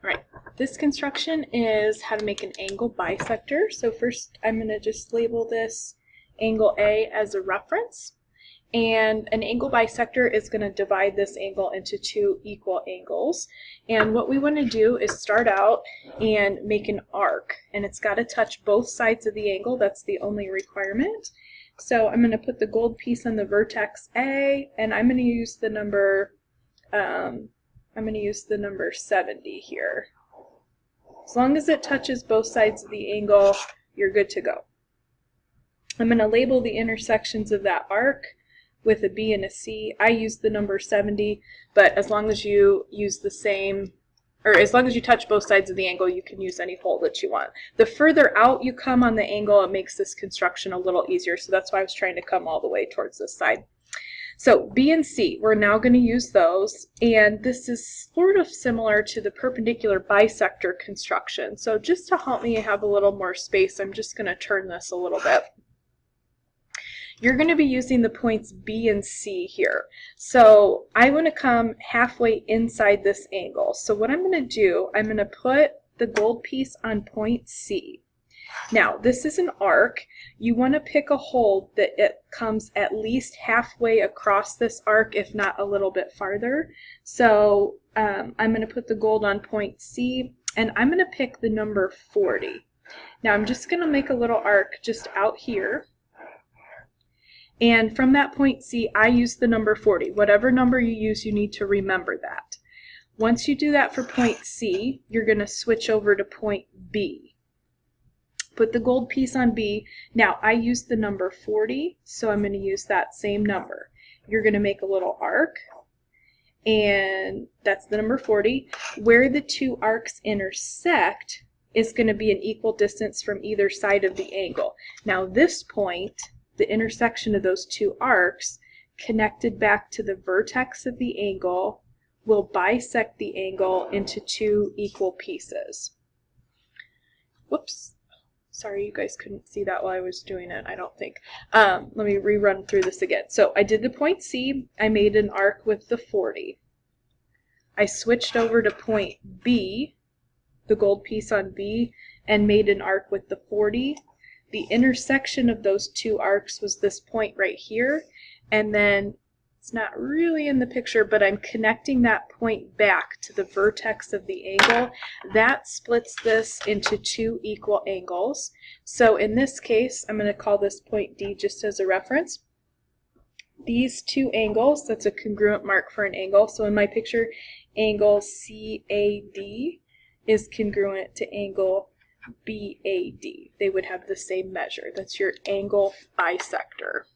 Alright, this construction is how to make an angle bisector. So first I'm going to just label this angle A as a reference. And an angle bisector is going to divide this angle into two equal angles. And what we want to do is start out and make an arc. And it's got to touch both sides of the angle. That's the only requirement. So I'm going to put the gold piece on the vertex A, and I'm going to use the number 70 here. As long as it touches both sides of the angle, you're good to go. I'm going to label the intersections of that arc with a B and a C. I use the number 70, but as long as you use the same, or as long as you touch both sides of the angle, you can use any hole that you want. The further out you come on the angle, it makes this construction a little easier, so that's why I was trying to come all the way towards this side. So B and C, we're now going to use those, and this is sort of similar to the perpendicular bisector construction. So just to help me have a little more space, I'm just going to turn this a little bit. You're going to be using the points B and C here. So I want to come halfway inside this angle. So what I'm going to do, I'm going to put the gold piece on point C. Now, this is an arc. You want to pick a hole that it comes at least halfway across this arc, if not a little bit farther. So I'm going to put the gold on point C, and I'm going to pick the number 40. Now, I'm just going to make a little arc just out here. And from that point C, I use the number 40. Whatever number you use, you need to remember that. Once you do that for point C, you're going to switch over to point B. Put the gold piece on B. Now, I use the number 40, so I'm going to use that same number. You're going to make a little arc, and that's the number 40. Where the two arcs intersect is going to be an equal distance from either side of the angle. Now, this point, the intersection of those two arcs connected back to the vertex of the angle will bisect the angle into two equal pieces. Whoops. Sorry, you guys couldn't see that while I was doing it, I don't think. Let me rerun through this again. So I did the point C. I made an arc with the 40. I switched over to point B, the gold piece on B, and made an arc with the 40. The intersection of those two arcs was this point right here, and then it's not really in the picture, but I'm connecting that point back to the vertex of the angle. That splits this into two equal angles. So in this case, I'm going to call this point D just as a reference. These two angles, that's a congruent mark for an angle. So in my picture, angle CAD is congruent to angle BAD. They would have the same measure. That's your angle bisector.